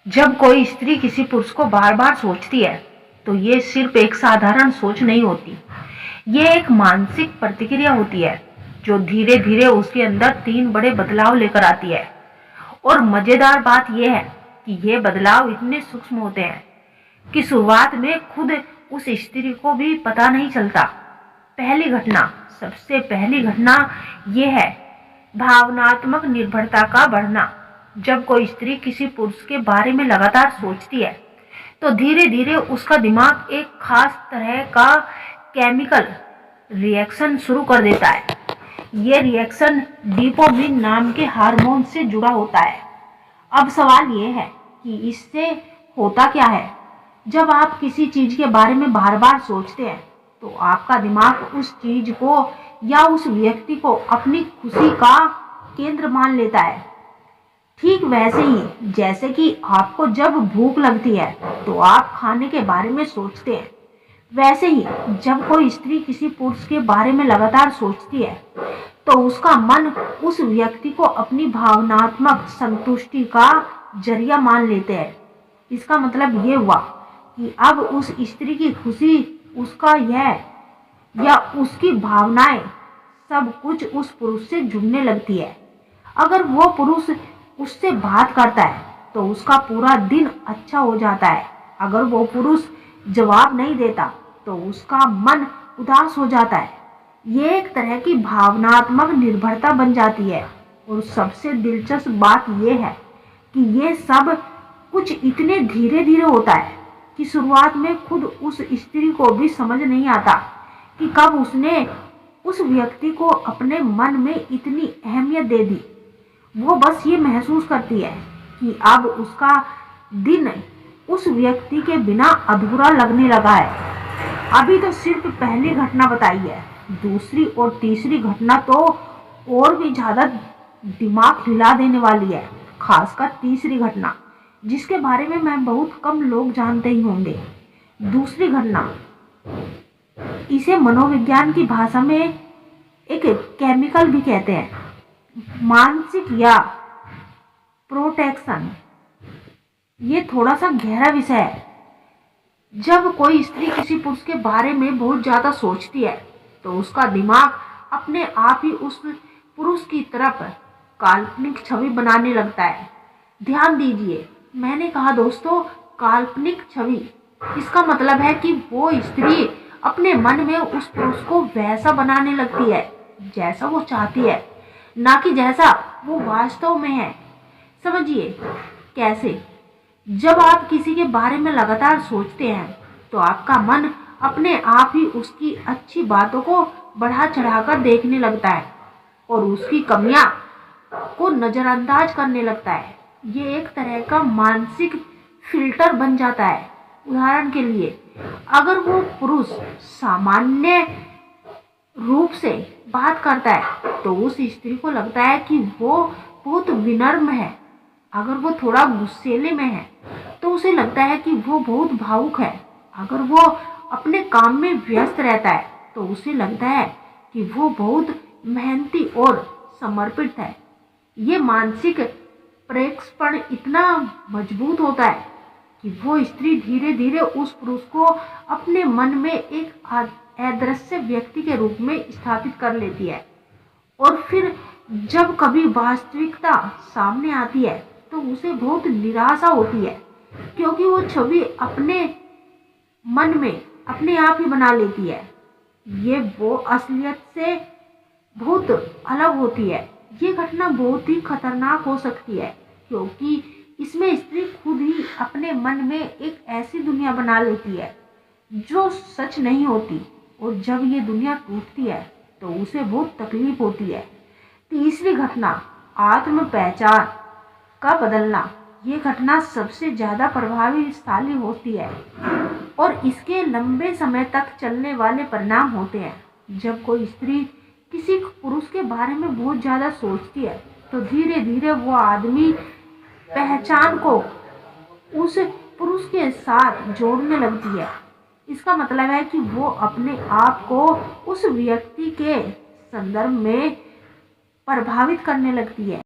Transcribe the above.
जब कोई स्त्री किसी पुरुष को बार बार सोचती है तो ये सिर्फ एक साधारण सोच नहीं होती। ये एक मानसिक प्रतिक्रिया होती है जो धीरे धीरे उसके अंदर तीन बड़े बदलाव लेकर आती है। और मजेदार बात यह है कि ये बदलाव इतने सूक्ष्म होते हैं कि शुरुआत में खुद उस स्त्री को भी पता नहीं चलता। सबसे पहली घटना यह है भावनात्मक निर्भरता का बढ़ना। जब कोई स्त्री किसी पुरुष के बारे में लगातार सोचती है तो धीरे धीरे उसका दिमाग एक खास तरह का केमिकल रिएक्शन शुरू कर देता है। ये रिएक्शन डोपामिन नाम के हार्मोन से जुड़ा होता है। अब सवाल ये है कि इससे होता क्या है। जब आप किसी चीज के बारे में बार बार सोचते हैं तो आपका दिमाग उस चीज को या उस व्यक्ति को अपनी खुशी का केंद्र मान लेता है। ठीक वैसे ही जैसे कि आपको जब भूख लगती है तो आप खाने के बारे में सोचते हैं, वैसे ही जब कोई स्त्री किसी पुरुष के बारे में लगातार सोचती है तो उसका मन उस व्यक्ति को अपनी भावनात्मक संतुष्टि का जरिया मान लेते हैं। इसका मतलब ये हुआ कि अब उस स्त्री की खुशी, उसका यह या उसकी भावनाएं सब कुछ उस पुरुष से जुड़ने लगती है। अगर वो पुरुष उससे बात करता है तो उसका पूरा दिन अच्छा हो जाता है। अगर वो पुरुष जवाब नहीं देता तो उसका मन उदास हो जाता है। ये एक तरह की भावनात्मक निर्भरता बन जाती है। और सबसे दिलचस्प बात यह है कि ये सब कुछ इतने धीरे धीरे होता है कि शुरुआत में खुद उस स्त्री को भी समझ नहीं आता कि कब उसने उस व्यक्ति को अपने मन में इतनी अहमियत दे दी। वो बस ये महसूस करती है कि अब उसका दिन उस व्यक्ति के बिना अधूरा लगने लगा है। अभी तो सिर्फ पहली घटना बताई है, दूसरी और तीसरी घटना तो और भी ज्यादा दिमाग हिला देने वाली है। खासकर तीसरी घटना, जिसके बारे में मैं बहुत कम लोग जानते ही होंगे। दूसरी घटना, इसे मनोविज्ञान की भाषा में एक केमिकल भी कहते हैं, मानसिक या प्रोटेक्शन। ये थोड़ा सा गहरा विषय है। जब कोई स्त्री किसी पुरुष के बारे में बहुत ज्यादा सोचती है तो उसका दिमाग अपने आप ही उस पुरुष की तरफ काल्पनिक छवि बनाने लगता है। ध्यान दीजिए, मैंने कहा दोस्तों काल्पनिक छवि। इसका मतलब है कि वो स्त्री अपने मन में उस पुरुष को वैसा बनाने लगती है जैसा वो चाहती है, ना कि जैसा वो वास्तव में है। समझिए कैसे। जब आप किसी के बारे में लगातार सोचते हैं तो आपका मन अपने आप ही उसकी अच्छी बातों को बढ़ा चढ़ाकर देखने लगता है और उसकी कमियां को नजरअंदाज करने लगता है। ये एक तरह का मानसिक फिल्टर बन जाता है। उदाहरण के लिए, अगर वो पुरुष सामान्य रूप से बात करता है तो उस स्त्री को लगता है कि वो बहुत विनम्र है। अगर वो थोड़ा गुस्सेले में है तो उसे लगता है कि वो बहुत भावुक है। अगर वो अपने काम में व्यस्त रहता है तो उसे लगता है कि वो बहुत मेहनती और समर्पित है। ये मानसिक प्रेक्षण इतना मजबूत होता है कि वो स्त्री धीरे धीरे उस पुरुष को अपने मन में एक अदृश्य व्यक्ति के रूप में स्थापित कर लेती है। और फिर जब कभी वास्तविकता सामने आती है तो उसे बहुत निराशा होती है, क्योंकि वो छवि अपने मन में अपने आप ही बना लेती है। ये वो असलियत से बहुत अलग होती है। ये घटना बहुत ही खतरनाक हो सकती है क्योंकि इसमें स्त्री खुद ही अपने मन में एक ऐसी दुनिया बना लेती है जो सच नहीं होती। और जब ये दुनिया टूटती है तो उसे बहुत तकलीफ होती है। तीसरी घटना, आत्म पहचान का बदलना। ये घटना सबसे ज्यादा प्रभावशाली होती है और इसके लंबे समय तक चलने वाले परिणाम होते हैं। जब कोई स्त्री किसी पुरुष के बारे में बहुत ज्यादा सोचती है तो धीरे धीरे वो आदमी पहचान को उस पुरुष के साथ जोड़ने लगती है। इसका मतलब है कि वो अपने आप को उस व्यक्ति के संदर्भ में प्रभावित करने लगती है।